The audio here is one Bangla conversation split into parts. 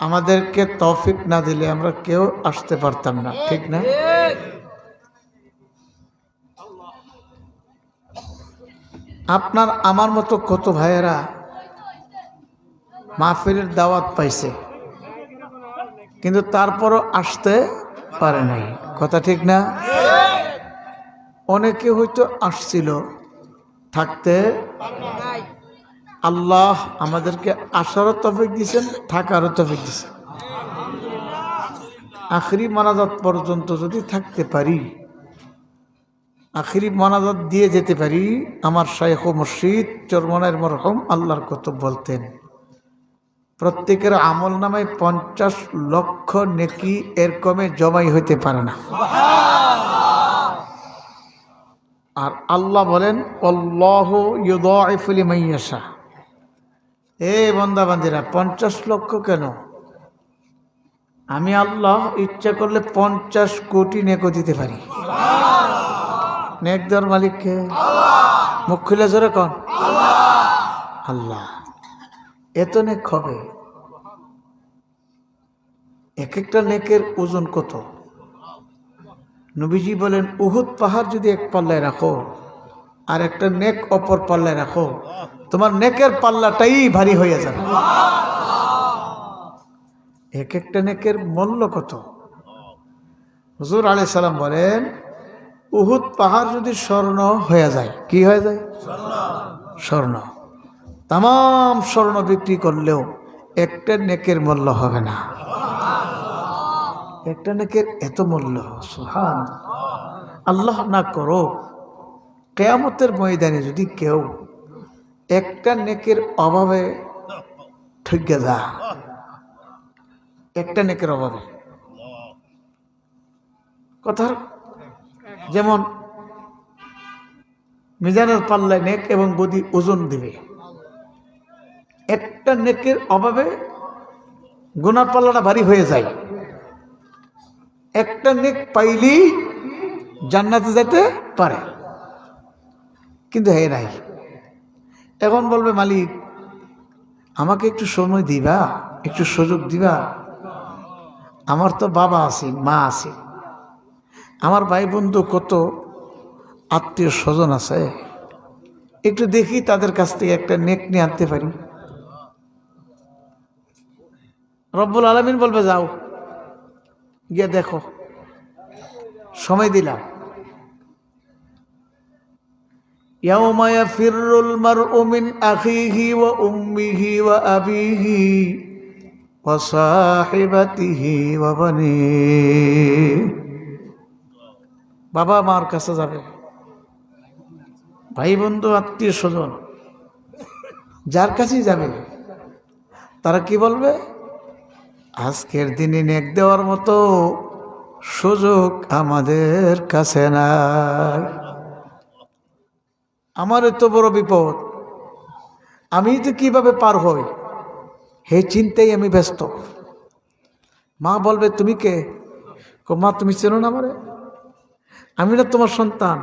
আমাদেরকে তৌফিক না দিলে আমরা কেউ আসতে পারতাম না, ঠিক না? আপনার আমার মতো কত ভাইয়েরা মাহফিলের দাওয়াত পাইছে, কিন্তু তারপরও আসতে পারে নাই, কথা ঠিক না? অনেকে হয়তো আসছিল, থাকতে আল্লাহ আমাদেরকে আসারও তৌফিক দিয়েছেন, থাকারও তৌফিক দিয়েছেন। আখরি মোনাজাত পর্যন্ত যদি থাকতে পারি, আখরি মোনাজাত দিয়ে যেতে পারি, আমার শাইখ ও মুর্শিদ চরমনায়ের মরহুম আল্লাহর কুতুব বলতেন, প্রত্যেকের আমল নামায় 50 লক্ষ নেকি এর কমে জমাই হইতে পারে না। আর আল্লাহ বলেন আল্লাহু ইউদাইফু লিমান ইয়াশা। বান্দা বান্দিরা, 50 লক্ষ কেন? আমি আল্লাহ ইচ্ছা করলে 50 কোটি নেকও দিতে পারি। নেক দেওয়ার মালিককে? মুখ খুলে জোরে কন আল্লাহ। এত নেক হবে? এক একটা নেকের ওজন কত? নবীজি বলেন উহুদ পাহাড় যদি এক পাল্লায় রাখো আর একটা নেক অপর পাল্লায় রাখো, তোমার নেকের পাল্লাটাই ভারী হয়ে যাবে। এক একটা নেকের মূল্য কত? হুজুর আলাইহিস সালাম বলেন উহুদ পাহাড় যদি স্বর্ণ হয়ে যায়, কি হয়ে যায়? স্বর্ণ। তামাম স্বর্ণ বিক্রি করলেও একটা নেকের মূল্য হবে না। একটা নেকের এত মূল্য, সুবহানাল্লাহ। আল্লাহ না করো কিয়ামতের ময়দানে যদি কেউ একটা নেকের অভাবে ঠকে যায়, একটা নেকের অভাবে, কথা যেমন মিজানের পাল্লায় নেক এবং বদি ওজন দিবে, একটা নেকের অভাবে গুনার পাল্লাটা ভারী হয়ে যায়। একটা নেক পাইলেই জান্নাতে যেতে পারে, কিন্তু হে নাই। এখন বলবে মালিক আমাকে একটু সময় দিবা, একটু সুযোগ দিবা, আমার তো বাবা আছে, মা আছে, আমার ভাই বন্ধু কত আত্মীয় স্বজন আছে, একটু দেখি তাদের কাছ থেকে একটা নেক নিয়ে আনতে পারি। রব্বুল আলামিন বলবে যাও গিয়ে দেখো, সময় দিলাম। ইয়াউমা ইয়াফিরুল মারউ মিন আখিহি ওয়া উম্মিহি ওয়া আবিহি ওয়া সাহিবাতিহি ওয়া বানিহি। বাবা মার কাছে যাবে, ভাই বন্ধু আত্মীয় স্বজন যার কাছেই যাবে, তারা কি বলবে? আজকের দিনে নেক দেওয়ার মতো সুযোগ আমাদের কাছে নাই। আমার এত বড় বিপদ, আমি তো কিভাবে পার হই হে চিন্তাই আমি ব্যস্ত। মা বলবে তুমি কে? মা তুমি চেনো না আমারে? আমি না তোমার সন্তান,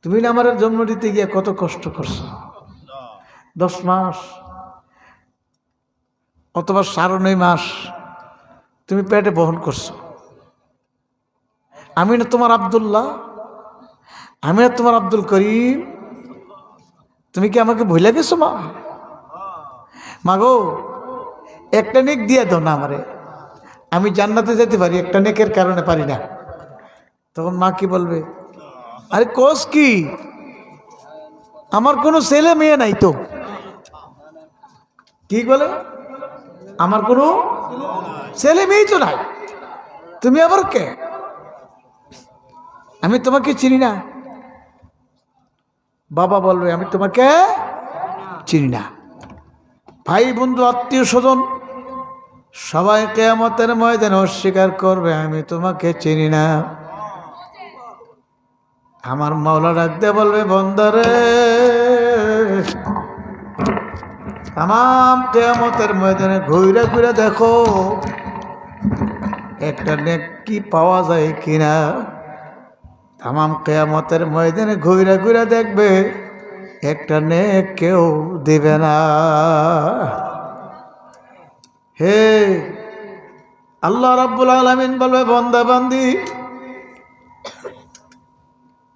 তুমি না আমার জন্ম দিতে গিয়ে কত কষ্ট করছো, 10 মাস অথবা 9.5 মাস তুমি পেটে বহন করছো। আমি না তোমার আব্দুল্লাহ, আমি না তোমার আব্দুল করিম, তুমি কি আমাকে ভুলে গেছো? মা মাগো একটা নেক দিয়ে দাও না আমারে, আমি জান্নাতে যেতে পারি, একটা নেকের কারণে পারি না। তখন মা কি বলবে? আরে কোস কি, আমার কোনো ছেলে মেয়ে নাই তো। কি বলে? আমার কোনো ছেলে মেয়ে তো নাই, তুমি আবার কে? আমি তোমাকে চিনি না। বাবা বলবে আমি তোমাকে চিনি না। ভাই বন্ধু আত্মীয় স্বজন সবাই কিয়ামতের ময়দানে অস্বীকার করবে আমি তোমাকে চিনি না। আমার মাওলা ডাকতে বলবে বন্দারে, তামাম কিয়ামতের ময়দানে ঘুরে ঘুরে দেখো একটা নেক কি পাওয়া যায় কিনা। তামাম কিয়ামতের ময়দানে ঘুরে ঘুরে দেখবে একটা নেক কেউ দিবে না। হে আল্লাহ রাব্বুল আলামিন বলবে, বান্দা বান্দি,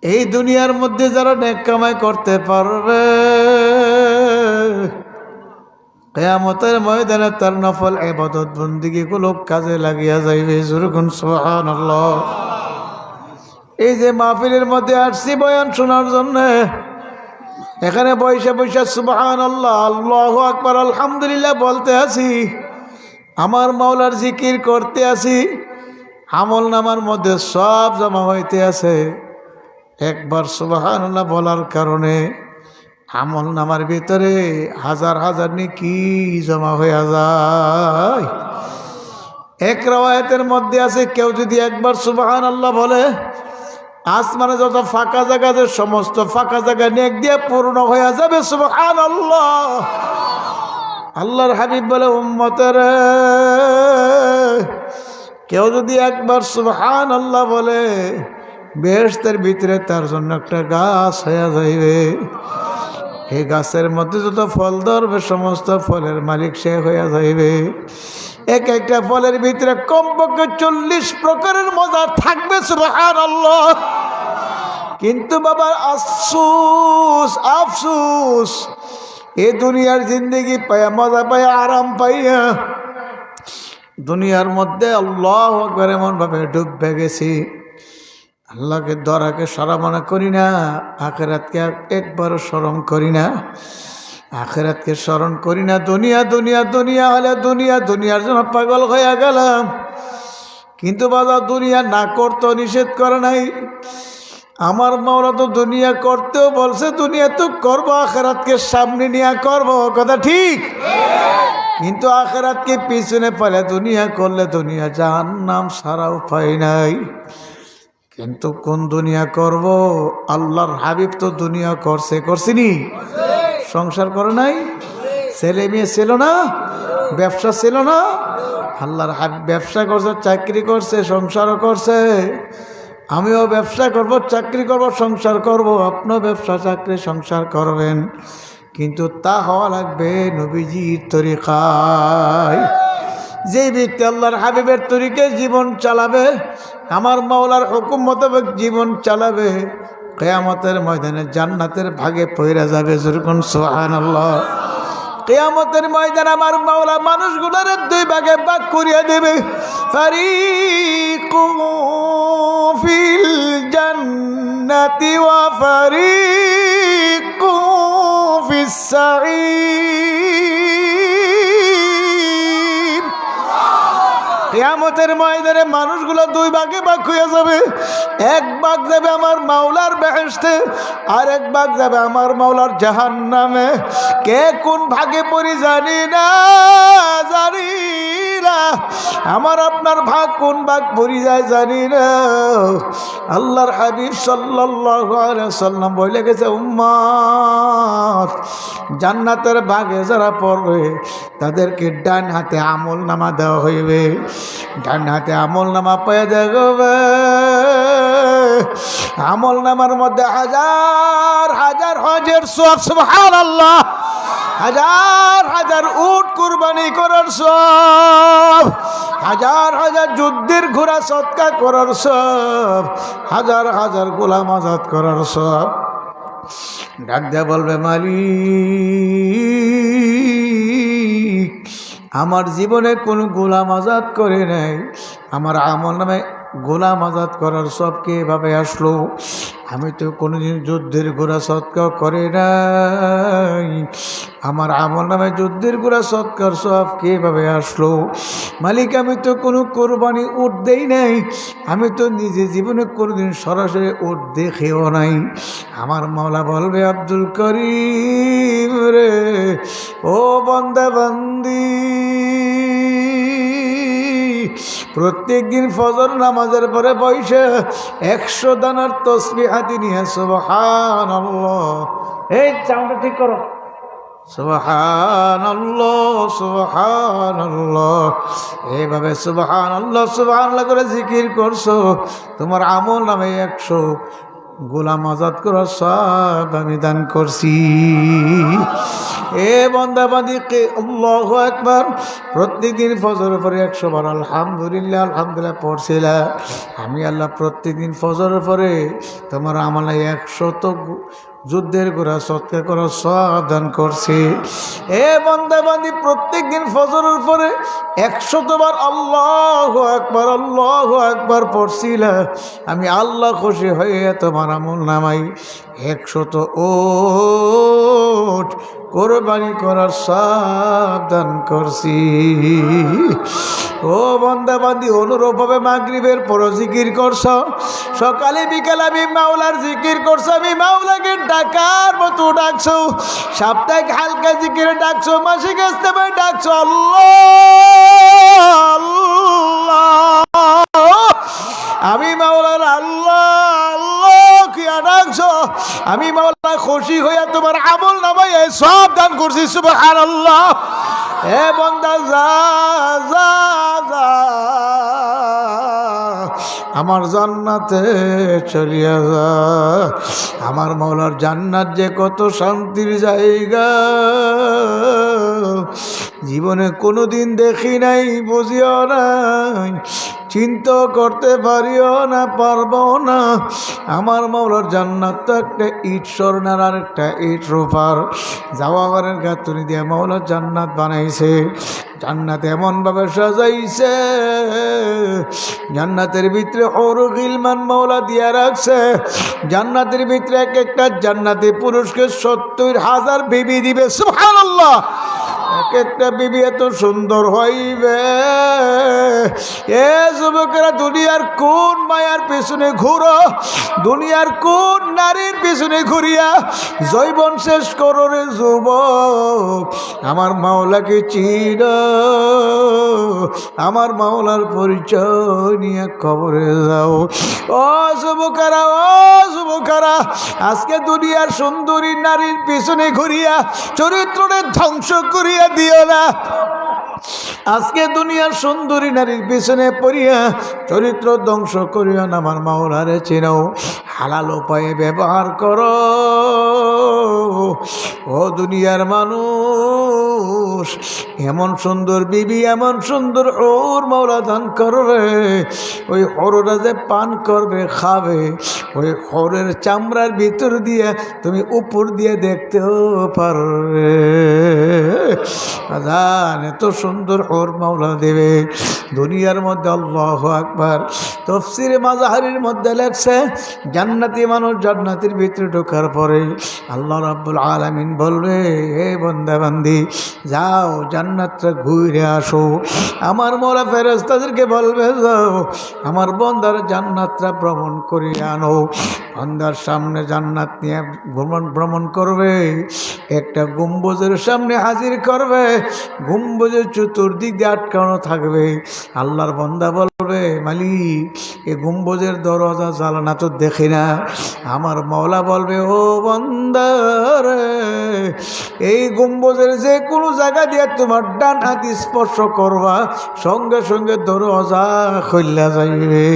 এই দুনিয়ার মধ্যে যারা নেক কামাই করতে পারবে, কিয়ামতের ময়দানে তার নফল ইবাদত বন্দেগী গুলো কাজে লাগিয়া যাইবে। জোরকুন সুবহানাল্লাহ। এই যে মাহফিলের মধ্যে আসছি বয়ান শোনার জন্য, এখানে বৈশা বৈশা সুবহানাল্লাহ, আল্লাহু আকবার, আলহামদুলিল্লাহ বলতে আছি, আমার মাওলার জিকির করতে আছি, আমল নামার মধ্যে সব জমা হইতে আছে। একবার সুবহানাল্লাহ বলার কারণে আমল নামার ভিতরে হাজার হাজার নেকি জমা হয়ে যায়। এক রাওয়ায়াতের মধ্যে আছে, কেউ যদি একবার সুবহানাল্লাহ বলে, আসমানে যত ফাঁকা জায়গা আছে সমস্ত ফাঁকা জায়গা নেক দিয়ে পূর্ণ হয়ে যাবে। সুবহানাল্লাহ। আল্লাহর হাবিব বলে, উম্মতের কেউ যদি একবার সুবহানাল্লাহ বলে, বেহেশতের ভিতরে তার জন্য একটা গাছ হয়ে যাইবে। এই গাছের মধ্যে যত ফল ধরবে সমস্ত ফলের মালিক সে হয়ে যাইবে। এক একটা ফলের ভিতরে কমপক্ষে 40 প্রকারের মজা থাকবে। সুবহানাল্লাহ। কিন্তু বাবা আফসোস, আফসোস, এ দুনিয়ার জিন্দগি পাইয়া, মজা পাইয়া, আরাম পাইয়া দুনিয়ার মধ্যে আল্লাহু আকবার এমন ভাবে ডুবে গেছি, আল্লাহকে ধরাকে স্মরণ করি না, আখিরাতকে একবারও স্মরণ করি না, আখিরাতকে স্মরণ করি না। দুনিয়া দুনিয়া দুনিয়া হলে দুনিয়া, দুনিয়ার জন্য পাগল হয়ে গেলাম। কিন্তু বাবা দুনিয়া না করতে নিষেধ করে নাই। আমার মাওলা তো দুনিয়া করতেও বলছে, দুনিয়া তো করবো, আখিরাতকে সামনে নিয়ে করবো, কথা ঠিক। কিন্তু আখিরাতকে পিছনে ফেলে দুনিয়া করলে দুনিয়া জাহান্নাম ছাড়া উপায় নাই। কিন্তু কোন দুনিয়া করব? আল্লাহর হাবিব তো দুনিয়া করছে, করছিনি? সংসার করে নাই? ছেলে মেয়ে ছিল না? ব্যবসা ছিল না? আল্লাহর হাবিব ব্যবসা করছে, চাকরি করছে, সংসারও করছে। আমিও ব্যবসা করব, চাকরি করব, সংসার করব। আপনিও ব্যবসা, চাকরি, সংসার করবেন, কিন্তু তা হওয়া লাগবে নবীজির তরিকায়। যে ব্যক্তি আল্লাহর হাবিবের তরিকায় জীবন চালাবে, আমার মাওলার হুকুম মোতাবেক জীবন চালাবে, কিয়ামতের ময়দানে জান্নাতের ভাগে পয়রা যাবে। যেরকম সুবহানাল্লাহ। কিয়ামতের ময়দানে আমার মাওলা মানুষগুলোর 2 ভাগে ভাগ করিয়া দেবে। ফারিকুন ফিল জান্নাতি ওয়া ফারিকুন ফিস সাঈর। কিয়ামতের ময়দানে মানুষগুলো 2 ভাগে ভাগ হয়ে যাবে। এক ভাগ যাবে আমার মাওলার বেহেশতে, আর এক ভাগ যাবে আমার মাওলার জাহান্নামে। কে কোন ভাগে পড়ি জানি না, জানি না। আমার আপনার ভাগ কোন ভাগ পড়ি যায় জানি না। আল্লাহর হাবিব সাল্লাল্লাহু আলাইহি সাল্লাম বলে গেছে, উম্মত জান্নাতের ভাগে যারা পড়বে তাদেরকে ডান হাতে আমল নামা দেওয়া হইবে। ডান হাতে আমল নামা পেয়ে দেখবে, আমল নামার মধ্যে হাজার হাজার হজের সওয়াব। সুবহানাল্লাহ। হাজার হাজার উট কুরবানি করার সওয়াব, হাজার হাজার যুদ্ধের ঘোড়া সৎকা করার সওয়াব, হাজার হাজার গোলাম আজাদ করার সওয়াব। ডাক দিয়ে বলবে, মালিক আমার জীবনে কোনো গোলাম আজাদ করে নাই, আমার আমল নামে গোলাম আজাদ করার সব কিভাবে আসলো? আমি তো কোনোদিন যুদ্ধের ঘোড়া সৎকার করে নাই, আমার আমল নামে যুদ্ধের ঘোড়া সৎকার সব কিভাবে আসলো? মালিক আমি তো কোনো কোরবানি উট দেই নাই, আমি তো নিজে জীবনে কোনোদিন সরাসরি উট দেখেও নাই। আমার মাওলা বলবে, আব্দুল করিম রে, ও বান্দা বান্দি, প্রত্যেক দিন ফজর নামাজের পরে বসে 100 দানার তসবিহ হাতে নিয়ে সুবহানাল্লাহ, এই সাউন্ডটা ঠিক করো, সুবহানাল্লাহ সুবহানাল্লাহ, এইভাবে সুবহানাল্লাহ সুবহানাল্লাহ করে জিকির করছো, তোমার আমল নামে 100 গোলাম আজাদ করার সব আমি দান করছি। এ বান্দাবান্দিকে আল্লাহু আকবার প্রত্যেকদিন ফজরের পরে 100 বার আলহামদুলিল্লাহ আলহামদুলিল্লাহ পড়ছিলাম। আমি আল্লাহ প্রত্যেকদিন ফজরের পরে তোমার আমলে 100 যুদ্ধের গোড়া সৎকার করার সব দান করছি। এ বান্দাবান্দি প্রত্যেকদিন ফজরের পরে 100 বার আল্লাহু আকবার পড়ছিলাম। আমি আল্লাহ খুশি হয়ে তোমার আমল নামাই 100 ওট কোরবানি করার সাবধান করছি। ও বান্দাবান্দি অনুরূপভাবে মাগরিবের পর জিকির করছ, সকালে বিকালে আমি মাওলার জিকির করছো, আমি মাওলাকে ডাকার মতো ডাকছো, সাপ্তাহিক হালকা জিকিরে ডাকছো, মাসিক ইস্তেমায় ডাকছো আল্লাহ আল্লাহ। আমি মাওলার আল্লাহ আল্লাহ কি ডাকছো, আমি মাওলা খুশি হইয়া তোমার আমল নামাই সব দান করছি। সুবহানাল্লাহ। এ বান্দা যা যা যা আমার জান্নাতে চলিয়া যা। আমার মাওলার জান্নাত যে কত শান্তির জায়গা, জীবনে কোনোদিন দেখি নাই, বুঝিও নাই, চিন্তা করতে পারিও না, পারবো না। আমার মাওলার জান্নাত তো একটা ইট স্বর্ণের আর একটা ইট রূপার জাওয়ারের গাঁথুনি দিয়ে মাওলার জান্নাত বানাইছে। জান্নাত এমনভাবে সাজাইছে, জান্নাতের ভিতরে হৌর গিলমান মাওলা দিয়া রাখছে। জান্নাতের ভিতরে এক একটা জান্নাতি পুরুষকে 70,000 বিবি দিবে। সুবহানাল্লাহ। এক একটা বিবি এত সুন্দর হইবে। এ যুবকেরা, দুনিয়ার কোন মায়ার পেছনে ঘুরো, দুনিয়ার কোন নারীর পেছনে ঘুরিয়া জৈবন শেষ করো রে যুবক। আমার মাওলাকে চিন, আমার মাওলার পরিচয় নিয়ে কবরে যাও। ও যুবকেরা, ও যুবকেরা, আজকে দুনিয়ার সুন্দরী নারীর পেছনে ঘুরিয়া চরিত্রকে ধ্বংস করিয়া দিও না। আজকে দুনিয়ার সুন্দরী নারীর পিছনে পড়িয়া চরিত্র ধ্বংস করিও না। আমার মাওলারে চিনাও, হালাল উপায়ে ব্যবহার করো। ও দুনিয়ার মানুষ, এমন সুন্দর বিবি, এমন সুন্দর ওর মাওলা দান করবে, ওই হররা যে পান করবে খাবে, ওই হরের চামড়ার ভিতর দিয়ে তুমি উপর দিয়ে দেখতেও পারবে। এত সুন্দর ওর মাওলা দেবে দুনিয়ার মধ্যে। আল্লাহু আকবার। তাফসীরে মাজাহিরের মধ্যে লেখছে, জান্নাতি মানুষ জান্নাতের ভিতরে ঢোকার পরে আল্লাহ রাব্বুল আলামিন বলবে, হে বান্দা বান্দি, যাও জান্নাতটা ঘুরে আসো। আমার মাওলা ফেরেশতাদেরকে বলবে, যাও আমার বান্দার জান্নাতটা ভ্রমণ করে আনো। বান্দার সামনে জান্নাত নিয়ে ভ্রমণ করবে, একটা গম্বুজের সামনে হাজির করবে, গম্বুজের চতুর্দিক দিয়ে আটকানো থাকবে। আল্লাহর বান্দা বলবে, মালিক এ গম্বুজের দরজা জানালা তো দেখি না। আমার মাওলা বলবে, ও বান্দা রে, এই গম্বুজের যে কোনো জায়গা দিয়ে তোমার ডান হাত স্পর্শ করবা, সঙ্গে সঙ্গে দরজা খুইলা যাইবে।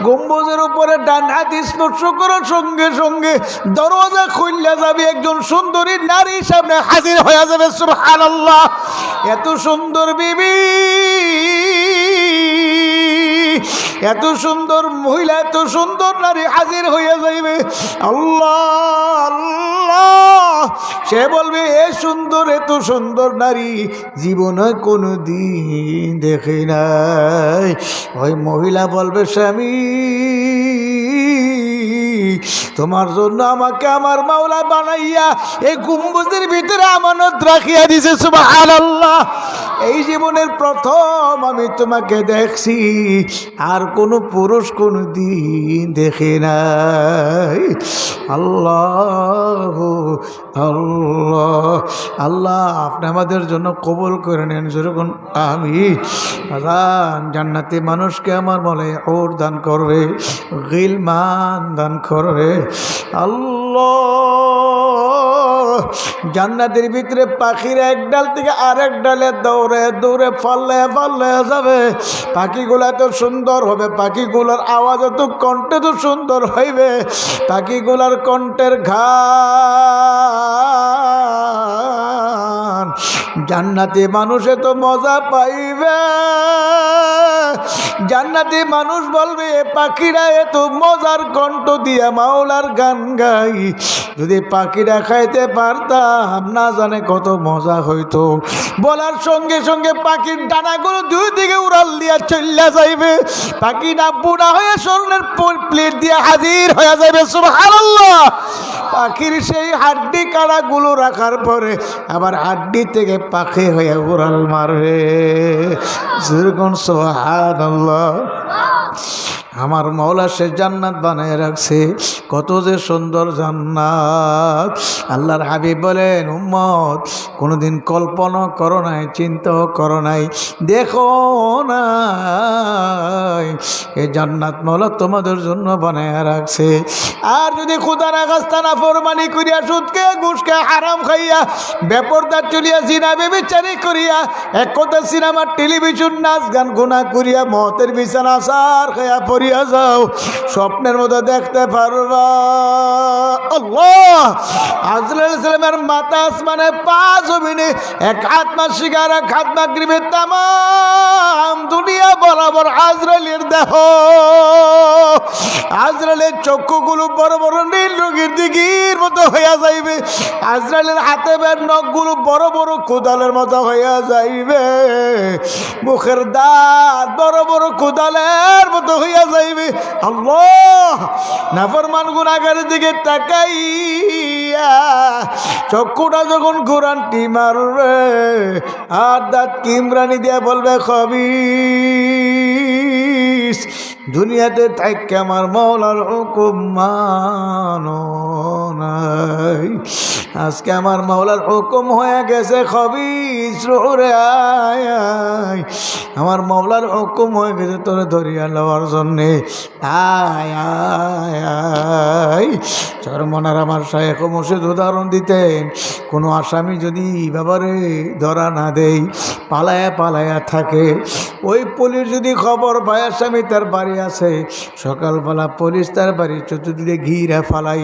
গম্বুজের উপরে ডান হাত স্পর্শ করার সঙ্গে সঙ্গে দরজা খুইলা যাবে, একজন সুন্দরী নারীর সামনে হাজির হয়ে যাবে। সুবহানাল্লাহ। এত সুন্দর বিবি, এত সুন্দর মহিলা, এত সুন্দর নারী হাজির হয়ে যাইবে। আল্লাহ আল্লাহ। সে বলবে, এ সুন্দর, এত সুন্দর নারী জীবনে কোনো দিন দেখি নাই। ওই মহিলা বলবে, স্বামী তোমার জন্য আমাকে আমার মাওলা বানাইয়া এই গম্বুজের ভিতরে আমানত রাখিয়া দিছে। সুবহানাল্লাহ। এই জীবনের প্রথম আমি তোমাকে দেখছি, আর কোনো পুরুষ কোনো দিন দেখে নাই। আল্লাহ আল্লাহ আল্লাহ, আপনি আমাদের জন্য কবুল করে নেন। যেরকম আমি জান্নাতি মানুষকে আমার বলে ওর দান করবে, গিলমান দান করবে। আল্লাহ জান্নাতের ভিতরে পাখিরা এক ডাল থেকে আরেক ডালে দৌড়ে দৌড়ে ফলে ফলে যাবে। পাখিগুলা তো সুন্দর হবে, পাখিগুলার আওয়াজ তো কণ্ঠ তো সুন্দর হইবে, পাখিগুলার কণ্ঠের ঘ্রাণ জান্নাতি মানুষে তো মজা পাইবে। জান্নাতি মানুষ বলবে এ পাখিরা এত মজার কণ্ঠ দিয়া মাওলার গান গাই, যদি পাখিরা খাইতে পারতাম না জানে কত মজা হইতো। বলার সঙ্গে সঙ্গে পাখির ডানাগুলো দুই দিকে উড়াল দিয়া চল্লা যাইবে, পাখিটা বুড়া হয়ে স্বর্ণের প্লেট দিয়ে হাজির হয়ে যাবে। সুবহানাল্লাহ। পাখির সেই হাড্ডি কাড়াগুলো রাখার পরে আবার হাড্ডি থেকে পাখি হয়ে উড়াল মারবে। যেরকম সুবহানাল্লাহ। আমার মাওলা সে জান্নাত বানায় রাখছে, কত যে সুন্দর জান্নাত। আল্লাহর হাবিব বলেন, উম্মত কোনোদিন কল্পনা করো নাই, চিন্তাও করো নাই, দেখো নাই, এই জান্নাত মাওলা তোমাদের জন্য বানায় রাখছে। আর যদি খোদার আগাস্তা না ফরমানি করিয়া, সুদকে ঘুষকে হারাম খাইয়া, বেপরদা চলিয়া, জিনা বেবিচারি করিয়া, এক কথা সিনেমার টেলিভিশন নাচ গান গুনাহ করিয়া, মতের বিছানা সার খাইয়া পড়িয়া যাও, স্বপ্নের মতো দেখতে পারবা আল্লাহ। আজরাইল সালামের মাথা আসমানে, পা জমিনে, এক হাত মাসিকার এক হাত মাগরিবে, তামাম দুনিয়া বরাবর আজরাইলের দেহ। আজরাইলের চক্ষুগুলো বড় বড় নীল রঙের দিঘির মতো হইয়া যাইবে। আজরাইলের হাতে বের নখগুলো বড় বড় কোদালের মতো হইয়া যাইবে। মুখের দাঁত বড় বড় কোদালের মতো হইয়া যাইবে। আল্লাহ, নাফরমান গুনাহগারের দিকে তাকাইয়া চক্ষুটা যখন ঘুরানটি মারবে, আর দাঁত কিমরানি দিয়া বলবে, খবিস, দুনিয়াতে থাইকে আমার মাওলার হুকুম মানো নাই, আজকে আমার মাওলার হুকুম হয়ে গেছে, খবিস রে আয় আয়, আমার মাওলার হুকুম হয়ে গেছে তোরে ধরিয়া লওয়ার জন্যে, আয় আয় আয়। চরমনার আমার শায়েখ মুর্শিদ উদাহরণ দিতেন, কোনো আসামি যদি বাবারে ধরা না দেয়, পালায়া পালায়া থাকে, ওই পুলিশ যদি খবর পায় আসামি তার বাড়ি আছে, সকালবেলা পুলিশ তার বাড়ি চতুর্দিকে ঘিরে ফালাই,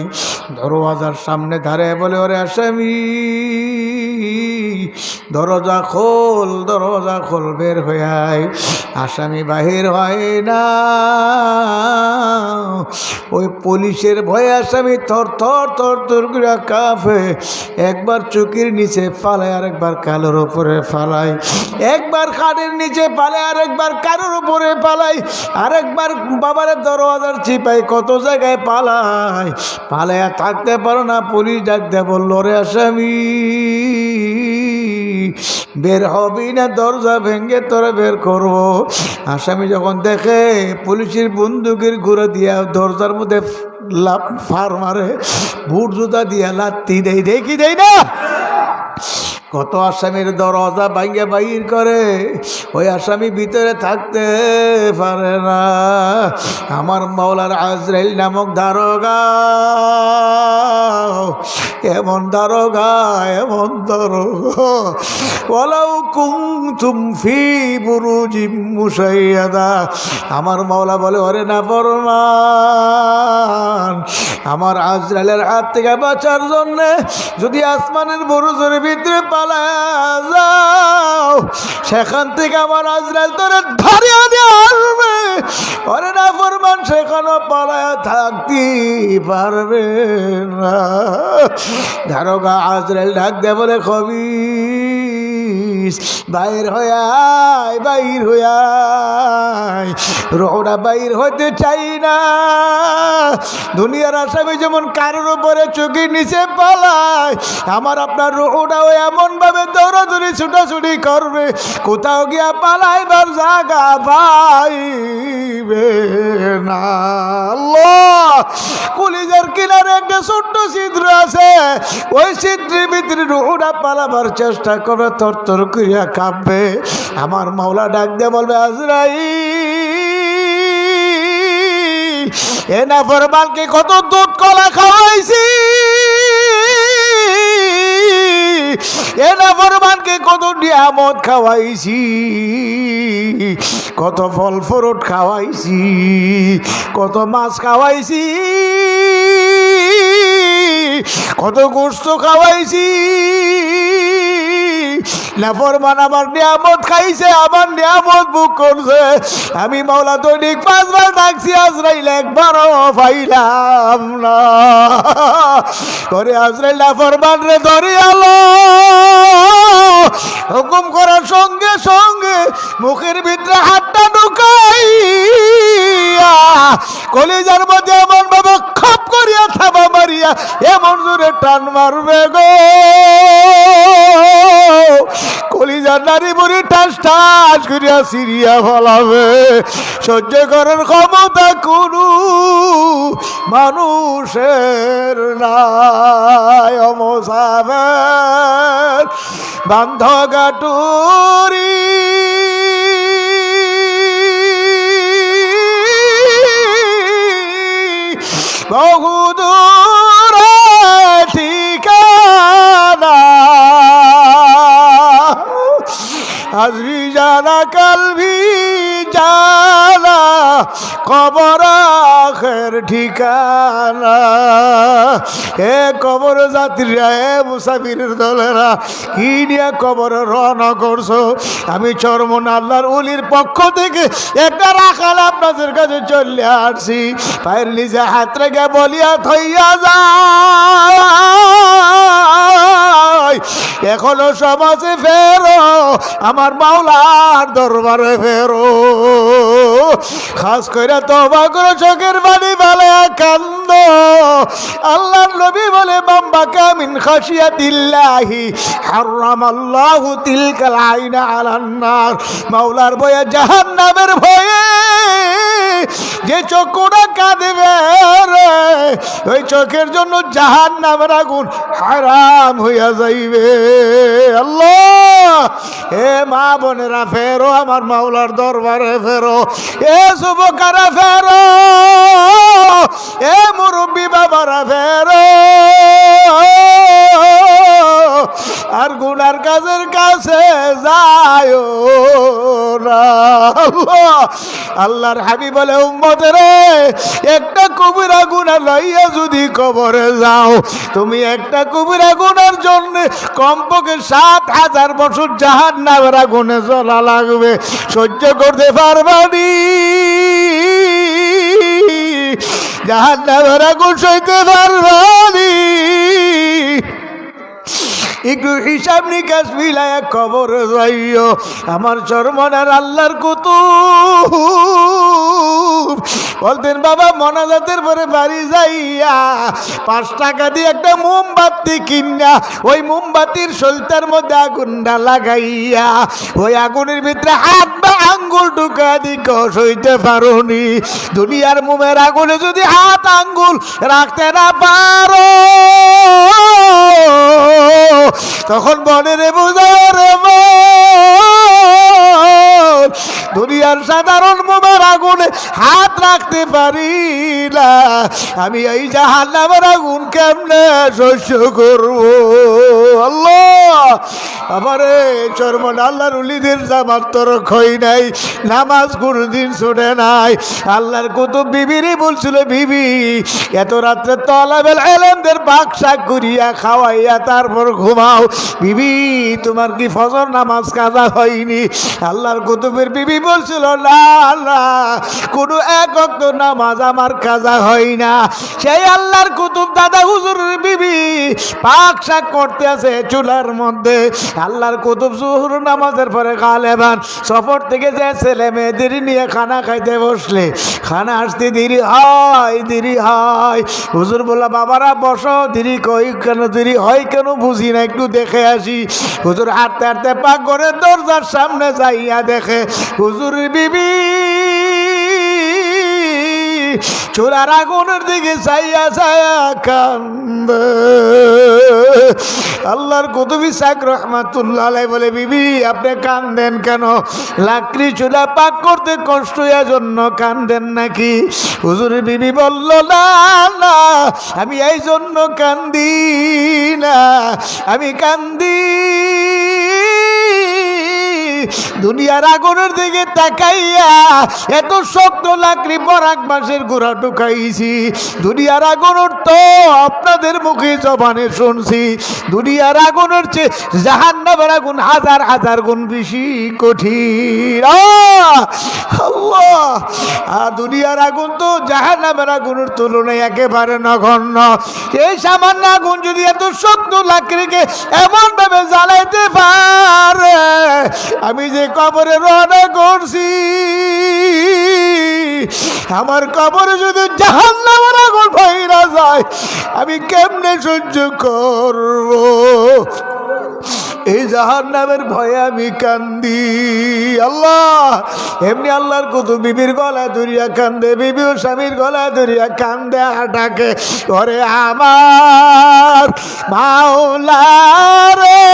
দরওয়াজার সামনে দাঁড়ায় বলে, ওরে আসামি, দরজা খোল, দরজা খোল, বের হয়ে আয়। আসামি বাহির হয় না, ওই পুলিশের ভয়ে আসামি থর থর থর থর করে কাঁপে, একবার চোখের নিচে ফালায়, আরেকবার কালোর উপরে ফালায়, একবার খাটের নিচে ফালায়, আরেকবার কারোর উপরে পালায়, আরেকবার বাবারের দরওয়াজার চিপায়, কত জায়গায় পালায়, পালায়া থাকতে পারো না। পুলিশ ডাক দেয়, বললো, রে আসামি, বের হবি না, দরজা ভেঙে তোরা বের করবো। আসামি যখন দেখে পুলিশের বন্দুকের ঘুরে দিয়া দরজার মধ্যে ফার মারে, বুট জুতা দিয়া লাত্তি দেয়, দেখি দেয় না, কত আসামির দরজা ভাঙ্গে বাইর করে, ওই আসামি ভিতরে থাকতে পারে না। আমার মাওলার আজরাইল নামক দারোগা, এমন দারোগা, এমন দারোগা, ওয়ালাউ কুনতুম ফি বুরুজিম মুশাইয়াদা, আমার মাওলা বলে, ওরে নাফরমান, আমার আজরাইলের হাত থেকে বাঁচার জন্য যদি আসমানের বুরুজের ভিতরে যাও, সেখান থেকে আমার আজরাইল তোরে ধরিয়া দিয়ে আসবে। ওরে নাফরমান, সেখানে পালায়া থাকতে পারবে না। দারোগা আজরাইল ডাক দে বলে, খবিস, বাইর হইয়াই, বাইর হইয়াই, রোহটা বাইর হইতে চাই না। দুনিয়ার আসামি যেমন কারোর উপরে চোখের নিচে পালায়, আমার আপনার রোহটাও এমন ভাবে দৌড়াদৌড়ি ছুটাছুটি করবে, কোথাও গিয়া পালাইবার জায়গা পাইবে না। আল্লাহ, কলিজার কিনারে একটা ছোট্ট ছিদ্র আছে, ওই ছিদ্রের ভিতরে রোহটা পালাবার চেষ্টা করবে, থর থর করিয়া কাঁপবে। আমার মাওলা ডাক দিয়ে বলবে, আজরাইল, এ নাফরমানকে কত দুধ কলা খাওয়াইছি, এ নাফরমানকে কত নিয়ামত খাওয়াইছি, কত ফল ফ্রুট খাওয়াইছি, কত মাছ খাওয়াইছি, কত গোশত খাওয়াইছি। নাফরমান আমার নিয়ামত খাইছে, আমার নিয়ামত ভোগ করছে। আমি মাওলা দৈনিক 5 বার ডাকছি, আজরাইল একবারও পাইলাম না। করে আজরাইল নাফরমান রে ধরে আলো, হুকুম করার সঙ্গে সঙ্গে মুখের ভিতরে হাতটা ঢুকাইয়া কলিজার মধ্যে এমন ভাবে খপ করিয়া থাবা মারিয়া এমন জোরে টান মারবে গো, কলিজার নারী বুড়ি ঠাস ঠাস করিয়া সিরিয়া ফলাবে। সহ্য করার ক্ষমতা কোনো মানুষের নাই। অমসাবের বান্ধ গাটুরি বহুদূর ঠিকানা, আজ ভি জানা কাল ভি জানা, কবর আখের ঠিকানা। এ কবর যাত্রীরা, এ মুসাফিরের দলেরা, কি নিয়ে কবর রওনা করছো? আমি চরমন আল্লাহর ওলির পক্ষ থেকে একটা রাখাল আপনাদের কাছে চলে আসছি। পায়ের নিচে হাত রেখে বলিয়া থইয়া যায়, এখনো সমাজে ফেরো, আমার মাওলার দরবারে ফেরো। খাস করে তওবা করো, চোখের পানি ফেলে কান্দ। আল্লাহর নবী বলে, বাম্বাকা মিন খাশিয়াতিল্লাহি হারামাল্লাহু তিলকাল আইনা আলান নার। মাওলার ভয়ে, জাহান্নামের ভয়ে যে চোখটা কাঁদবে রে, ওই চোখের জন্য জাহান্নামের আগুন হারাম হইয়া যাইবে। আল্লাহ, হে মা বোনেরা ফেরো, আমার মাওলার দরবারে ফেরো। এ যুবকেরা ফেরো, এ মুরব্বী বাবারা ফেরো, আর গুনার কাজের কাছে যায় না। আল্লাহর হাবিব বলে, উম্মতের একটা কবিরা গুনাহ লইয়া যদি কবরে যাও, তুমি একটা কবিরা গুনার জন্য কমপক্ষে 7,000 বছর জাহান্নামের আগুনে জ্বলা লাগবে। সহ্য করতে পারবানি? জাহান্নামের আগুন সইতে পারবানি? একটু হিসাব নিকাশ মিলায়া কবরে যাইও। আমার চরমনার আল্লাহর কুতুব বলতেন, বাবা মোনাজাতের পরে বাড়ি যাইয়া 5 টাকা দিয়ে একটা মোমবাতি কিনা, ওই মোমবাতির সলতার মধ্যে আগুনটা লাগাইয়া ওই আগুনের ভিতরে হাত বা আঙ্গুল ঢুকা দিক সইতে পারোনি। দুনিয়ার মোমের আগুনে যদি হাত আঙ্গুল রাখতে না পারো, তখন মনে রে বুঝারে দুনিয়ার সাধারণ মোমের আগুনে হাত রাখতে পারি না, আমি এই জাহান্নামের আগুন কেমনে সহ্য করব? আল্লাহ, আমারে চরমন আল্লাহর ওলিদের জামাত তো রক্ষই নাই, নামাজ কোনদিন ছুটে নাই। আল্লাহর কুতুব বিবিরই বলছিল, বিবি এত রাত্রে তলাবেল এলেমদের বাকশাক করিয়া খাওয়াইয়া তারপর ঘুমাও। বিবি, তোমার কি ফজর নামাজ কাজা হয়নি? আল্লাহর কুতুবের বিবি বলছিল, না না, কোনো এক ওয়াক্ত নামাজ আমার কাজা হয় না। সেই আল্লাহর কুতুব দাদা হুজুরের বিবি পাক শাক করতে আছে চুলার মধ্যে। আল্লাহর কুতুব জোহর নামাজের পরে গালেবান সফর থেকে যে ছেলে মেয়েদের নিয়ে খানা খাইতে বসলে, খানা আসতে দেরি হয়, দেরি হয়। হুজুর বলল, বাবারা বসো, দেরি কই কেন, দেরি হয় কেন বুঝি না, একটু দেখে আসি। হুজুর হাঁটতে হাঁটতে পাক করে দরজার সামনে যাইয়া দেখে হুজুর বিবি চুলার আগুনের দিকে চাইয়া চাইয়া কান্দে। আল্লাহর কুতুবী শাক রহমাতুল্লাহ আলাইহি বলে, বিবি আপনি কান্দেন কেন? লাকড়ি চুলা পাক করতে কষ্ট হওয়ার জন্য কান্দেন নাকি? হুজুরের বিবি বলল, না না, আমি এই জন্য কান্দি না, আমি কান্দি দুনিয়ার আগুনের দিকে তাকাইয়া এত শক্ত লাকড়ি পরাগ মাসের গোড়া ঢুকাইছি। দুনিয়ার আগুনের তো আপনাদের মুখে জবানে শুনছি, দুনিয়ার আগুনের চেয়ে জাহান্নামের আগুন হাজার হাজার গুণ বেশি কঠিন। আল্লাহ, আর দুনিয়ার আগুন তো জাহান্নামের আগুনের তুলনায় একেবারে নগণ্য। এই সামান্য আগুন যদি এত শক্ত লাকড়িকে এমন ভাবে জ্বালাইতে পারে, আমি যে কবরে রওনা করছি, আমার কবরে যদি জাহান্নামের আগুন ভইরা যায়, আমি কেমনে সহ্য করব? এই জাহান্নামের ভয়ে আমি কান্দি। আল্লাহ, এমনি আল্লাহর কুতুব বিবির গলা ধরিয়া কান্দে, বিবি ও স্বামীর গলা ধরিয়া কান্দে আর ডাকে, ওরে আমার মাওলা রে,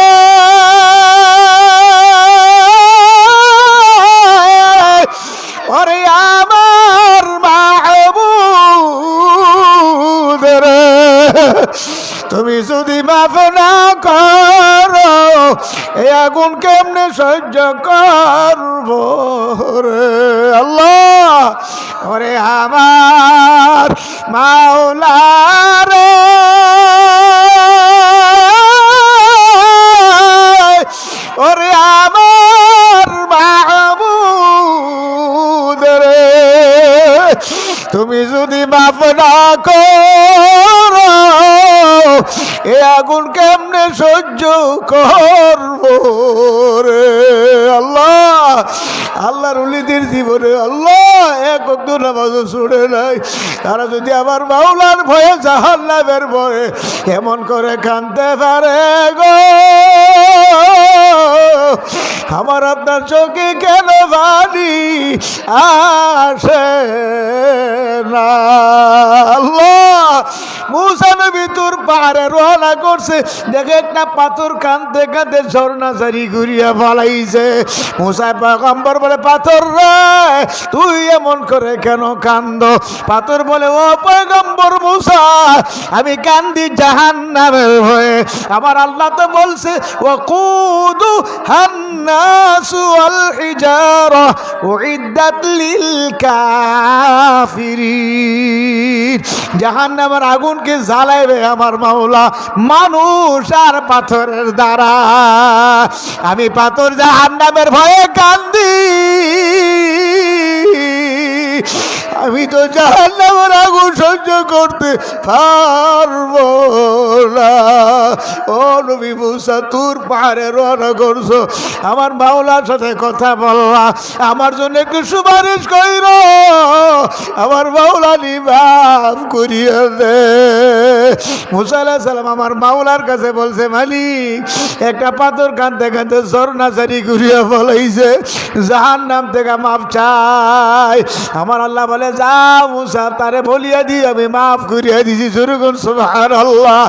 ওরে আমার মাহবুব রে, তুমি যদি মাফ না করো এই আগুন কেমনে সহ্য করব রে? আল্লাহ, ওরে আমার মাওলা রে, ওরে আমার মাহবুব রে, তুমি যদি মাফ না করো এ আগুন কেমনে সহ্য করব রে? আল্লাহ, আল্লাহর ওলিদের জীবনে আল্লাহ এক ওয়াক্ত নামাজও ছুড়ে নাই, তারা যদি আমার মাওলার ভয়ে জাহান্নামের ভয়ে এমন করে কাঁদতে পারে গো, আমার আপনার চোখে কেন পানি আসে না? আল্লাহ, মুসা নবী তুর পাহাড়ে রওনা করছে, দেখে একটা পাথর কাঁদতে কাঁদতে ঝর্ণা জারি ঘুরিয়া পালাইছে। মুসা পয়গম্বর বলে, পাথর রে তুই এমন করে কেন কান্দ? পাথর বলে, ও পয়গম্বর মুসা, আমি কান্দি জাহান্নামের ভয়ে। আমার আল্লাহ তো বলছে, ওয়াকুদু হান্নাসু ওয়াল হিজারা উইদ্দাত লিল কাফিরিন। জাহান্নামের আগুনকে জ্বালাইবে আমার মাওলা মানুষ আর পাথরের দ্বারা। আমি পাথর জাহান্নামের ভয়ে কান্দি, আমি তো জাহান্নামের আগুন সহ্য করতে পারবো না। ও নবী মুসা, তুর পাহাড়ে রওনা করছো, আমার মাওলার সাথে কথা বললা, আমার জন্য একটু সুপারিশ কইর, আমার মাওলা নি মাফ করিয়া দে। মুসা আলাইহিস সালাম আমার মাওলার কাছে বলছে, মালিক একটা পাথর কাঁদতে কাঁদতে ঝর্ণা জারি ঘুরিয়া ফলাইছে, জাহান্নাম থেকে মাফ চাই। আমার আল্লাহ বলে, যা মুসা তারে বলিয়া দি আমি মাফ করিয়া দিছি। জোরগুন সুবহানাল্লাহ।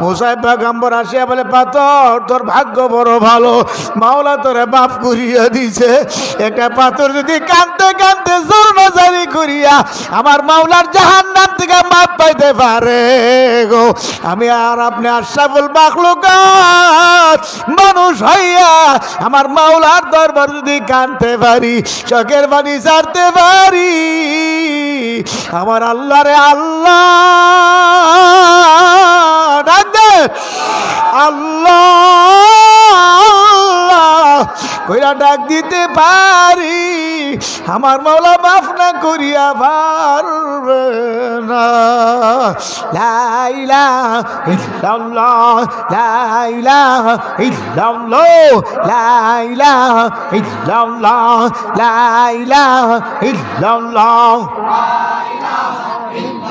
মুসা পয়গম্বর আসিয়া বলে, পাথর তোর ভাগ্য বড় ভালো, মাওলা তোরে মাফ করিয়া দিছে। একটা পাথর যদি কাঁদতে কাঁদতে ঝর্ণা জারি করিয়া আমার মাওলার জাহান্নাম থেকে মাফ পাইতে পারে গো, আমি আর আপনি আশরাফুল মাখলুকাত মানুষ হইয়া আমার মাওলার দরবার যদি কাঁদতে পারি, চোখের পানি ছাড়তে পারি, আমার আল্লাহ রে আল্লাহ ডাক দে, আল্লাহ কইরা ডাক দিতে পারি, আমার মাওলা মাফ না করিয়া পারবে না। লা ইলাহা ইল্লাল্লাহ, লা ইলাহা ইল্লাল্লাহ, লা ইলাহা ইল্লাল্লাহ, লা ইলাহা ইল্লাল্লাহ, লা ইলাহা ইল্লাল্লাহ।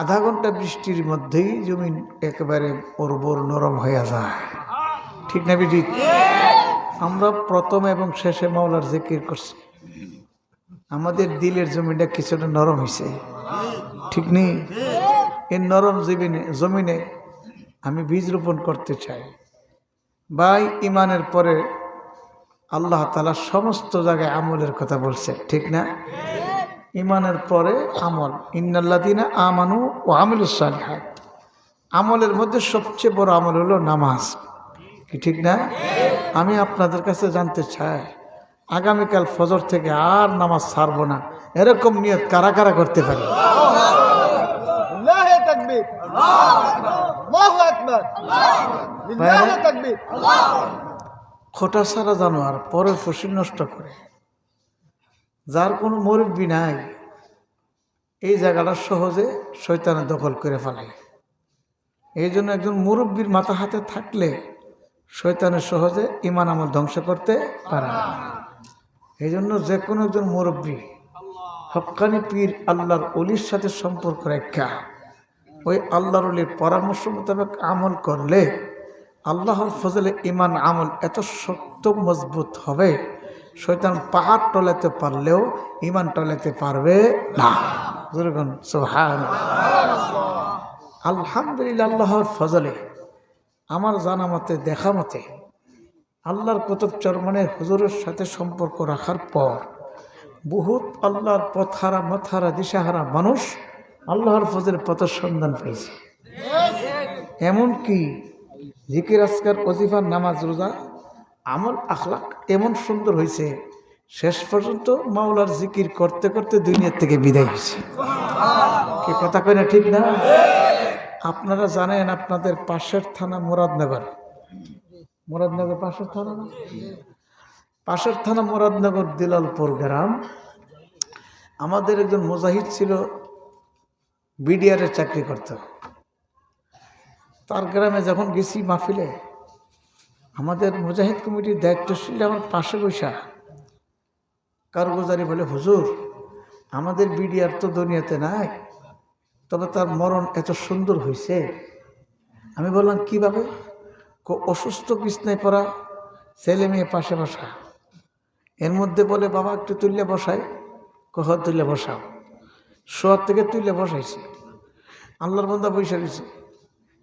আধা ঘন্টা বৃষ্টির মধ্যেই জমিন একেবারে উর্বর নরম হয়ে যায়, ঠিক না বিজি? আমরা প্রথম এবং শেষে মাওলার জিকির করছি, আমাদের দিলের জমিনটা কিছুটা নরম হয়েছে, ঠিক নেই? এই নরম জমিনে আমি বীজ রোপণ করতে চাই ভাই। ইমানের পরে আল্লাহ তাআলা সমস্ত জায়গায় আমলের কথা বলছে, ঠিক না? ইমানের পরে আমল, ইন্নাল্লাযীনা আমানু ওয়া আমিলুস সালিহাত। আমলের মধ্যে সবচেয়ে বড় আমল হলো নামাজ, কি ঠিক না? আমি আপনাদের কাছে জানতে চাই, আগামীকাল ফজর থেকে আর নামাজ ছাড়বো না, এরকম নিয়ত কারা কারা করতে পারে? লিল্লাহি তাকবীর, আল্লাহু আকবার, লিল্লাহি তাকবীর। খোটা সারা জানোয়ার পরের ফসল নষ্ট করে, যার কোনো মুরব্বি নাই, এই জায়গাটা সহজে শয়তানে দখল করে ফেলে। এই জন্য একজন মুরব্বির মাথা হাতে থাকলে শয়তানের সহজে ইমান আমল ধ্বংস করতে পারে না। এই জন্য যে কোনো একজন মুরব্বি হক্কানি পীর আল্লাহর অলির সাথে সম্পর্ক রেখা ওই আল্লাহর অলির পরামর্শ মোতাবেক আমল করলে আল্লাহর ফজলে ইমান আমল এত শক্ত মজবুত হবে, শয়তান পাহাড় টলাতে পারলেও ইমান টলাতে পারবে না। সুবহানাল্লাহ। আলহামদুলিল্লাহ, আল্লাহর ফজলে আমার জানা মতে, দেখা মতে, আল্লাহর কুতুব চরমনের হুজুরের সাথে সম্পর্ক রাখার পর বহুত আল্লাহর পথহারা মতহারা দিশাহারা মানুষ আল্লাহর ফজলের পথের সন্ধান পেয়েছে। এমনকি জিকির আজকার ওজিফার নামাজ রোজা আমল আখলাক এমন সুন্দর হয়েছে, শেষ পর্যন্ত মাওলার জিকির করতে করতে দুনিয়ার থেকে বিদায় হয়েছে। কি কথা কই না, ঠিক না? আপনারা জানেন আপনাদের পাশের থানা মুরাদনগর, মুরাদনগর পাশের থানা না? পাশের থানা মুরাদনগর দিলালপুর গ্রাম। আমাদের একজন মুজাহিদ ছিল, বিডিআরের চাকরি করত। তার গ্রামে যখন গেছি মাহফিলে, আমাদের মুজাহিদ কমিটির দায়িত্বশীল আমার পাশে বসা কারগুজারি বলে, হুজুর আমাদের বিডিআর তো দুনিয়াতে নাই, তবে তার মরণ এত সুন্দর হয়েছে। আমি বললাম কিভাবে? অসুস্থ বিছনায় পড়া, ছেলে মেয়ে পাশে বসা, এর মধ্যে বলে বাবা একটু তুললে বসাই, কহ তুললে বসাও। শোয়ার থেকে তুললে বসাইছে, আল্লাহর বান্দা বসে রয়েছে,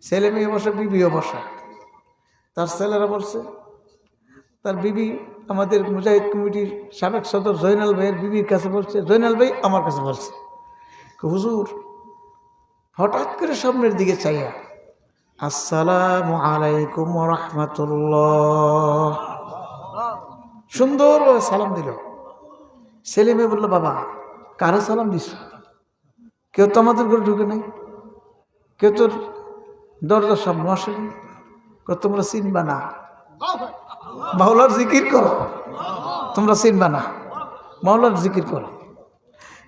ছেলে মেয়ে বসা, বিবিও বসা। তার ছেলেরা বলছে, তার বিবি আমাদের মুজাহিদ কমিটির সাবেক সদর জয়নাল ভাইয়ের বিবির কাছে বলছে, জয়নাল ভাই আমার কাছে বলছে, হুজুর হঠাৎ করে সামনের দিকে চাইয়া আসসালামু আলাইকুম ওয়া রাহমাতুল্লাহ সুন্দরভাবে সালাম দিল। ছেলে মেয়ে বললো, বাবা কারে সালাম দিস? কেউ তো আমাদের ঘরে ঢুকে নাই, কেউ তোর দরজার সামনে আসেনি, তোমরা চিনবা না, মাওলার জিকির করো, তোমরা চিনবা না, মাওলার জিকির করো।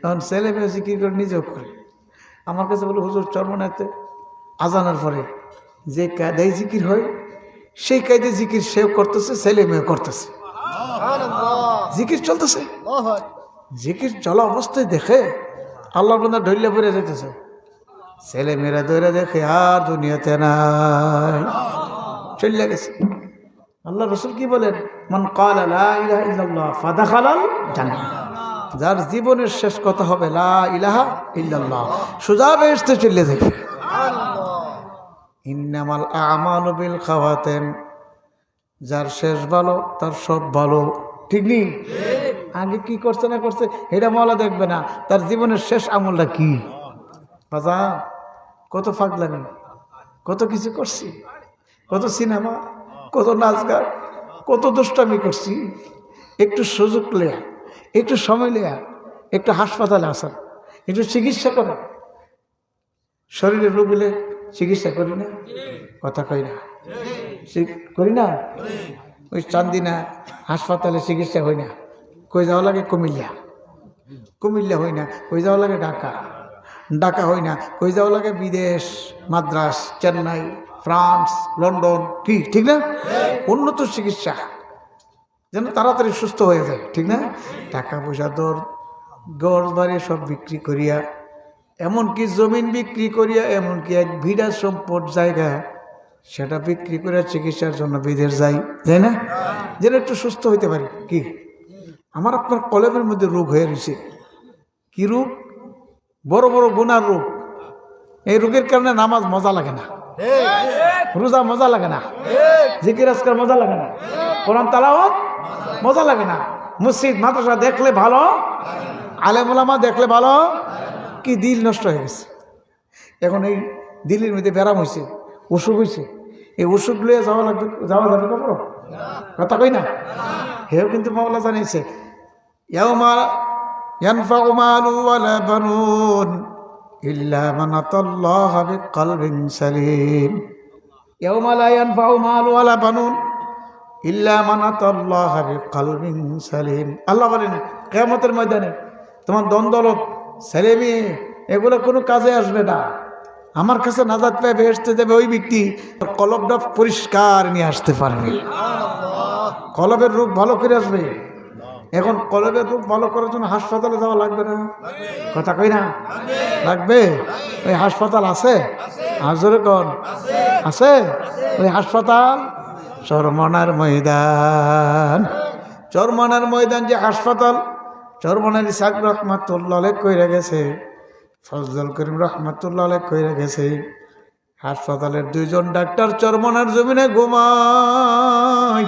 এখন ছেলে মেয়ে জিকির করে নিজেও করে। আমার কাছে বলে, হুজুর চরমনাইতে আজানের পরে যে কায়দায় জিকির হয় সেই কায়দায় জিকির সেও করতেছে, ছেলে মেয়ে করতেছে, জিকির চলতেছে। জিকির চলা অবস্থায় দেখে আল্লাহর বান্দা ঢইলে পড়ে যেতেছে, ছেলে মেয়েরা ধরে দেখে আর দুনিয়াতে নাই, চলে গেছে। আল্লাহ রসুল কি বলেন? মান ক্বালা লা ইলাহা ইল্লাল্লাহ ফাদাখালাল জান্নাহ। যার জীবনের শেষ কথা হবে লা ইলাহা ইল্লাল্লাহ, সোজা বেহেশতে চলে যাবে। ইন্নামাল আমালু বিল খাওয়াতিম, যার শেষ ভালো তার সব ভালো, ঠিক নেই? আগে কি করছে না করছে এটা মাওলা দেখবে না, তার জীবনের শেষ আমলটা কি। বাজা কত ফাগলামি, কত কিছু করছি, কত সিনেমা, কত নাচ গান, কত দুষ্টামি করছি। একটু সুযোগ লেয়া, একটু সময় লেয়া, একটু হাসপাতালে আসা, একটু চিকিৎসা করা। শরীরে রোগ হলে চিকিৎসা করি না, কথা কই না, করি না। ওই চান্দিনা হাসপাতালে চিকিৎসা হয় না, কই যাওয়া লাগে কুমিল্লা, কুমিল্লা হই না কই যাওয়া লাগে ঢাকা, ঢাকা হই না কই যাওয়া লাগে বিদেশ, মাদ্রাস, চেন্নাই, ফ্রান্স, লন্ডন, কি ঠিক না? উন্নত চিকিৎসা যেন তাড়াতাড়ি সুস্থ হয়ে যায়, ঠিক না? টাকা পয়সা দর গড় বাড়ি সব বিক্রি করিয়া এমনকি জমিন বিক্রি করিয়া, এমনকি এক বিরাট সম্পদ জায়গা সেটা বিক্রি করে চিকিৎসার জন্য বিদেশ যাই, তাই না? যেন একটু সুস্থ হইতে পারি। কি আমার আপনার কলমের মধ্যে রোগ হয়ে রয়েছে। কি রোগ? বড় বড় গুনার রোগ। এই রোগের কারণে নামাজ মজা লাগে না, রোজা মজা লাগে না, জিকির আজকার মজা লাগে না, কোরআন তেলাওয়াত মজা লাগে না, মসজিদ মাদ্রাসা দেখলে ভালো, আলেম ওলামা দেখলে ভালো, কি দিল নষ্ট হয়ে গেছে। এখন এই দিলের মধ্যে ব্যারাম হয়েছে, অসুখ হয়েছে, এই ওষুধ লইয়া যাওয়া লাগবে, যাওয়া যাবে কবর? কথা কই না? হেও কিন্তু মাওলা জানিয়েছে, ইয়াউমা ইয়ানফাউ মালু ওয়ালা বানুন ইল্লা মান আতাল্লাহা বিকলবিন সালিম। ইয়াউমা লা ইয়ানফাউ মালু ওয়ালা বানুন ইল্লা মান আতাল্লাহা বিকলবিন সালিম। আল্লাহ বলেন কিয়ামতের ময়দানে তোমার ধন দৌলত ছেলে মেয়ে এগুলো কোনো কাজে আসবে না। আমার কাছে নাজাত পেয়ে বেহেশতে যাবে ওই ব্যক্তি কলবটা পরিষ্কার নিয়ে আসতে পারবে, কলবের রোগ ভালো করে আসবে। এখন কলবের রোগ ভালো করার জন্য হাসপাতালে যাওয়া লাগবে না? কথা কই না? লাগবে। ওই হাসপাতাল আছে, হাজরে কোন আছে? ওই হাসপাতাল চরমনার ময়দান। চরমনার ময়দান যে হাসপাতাল, চরমনার ইসাক রহমাতুল্লাহ কইরা গেছে, ফজল করিম রহমাতুল্লাহ কইরা গেছে, হাসপাতালের 2 জন ডাক্তার চরমনার জমিনে ঘুমায়,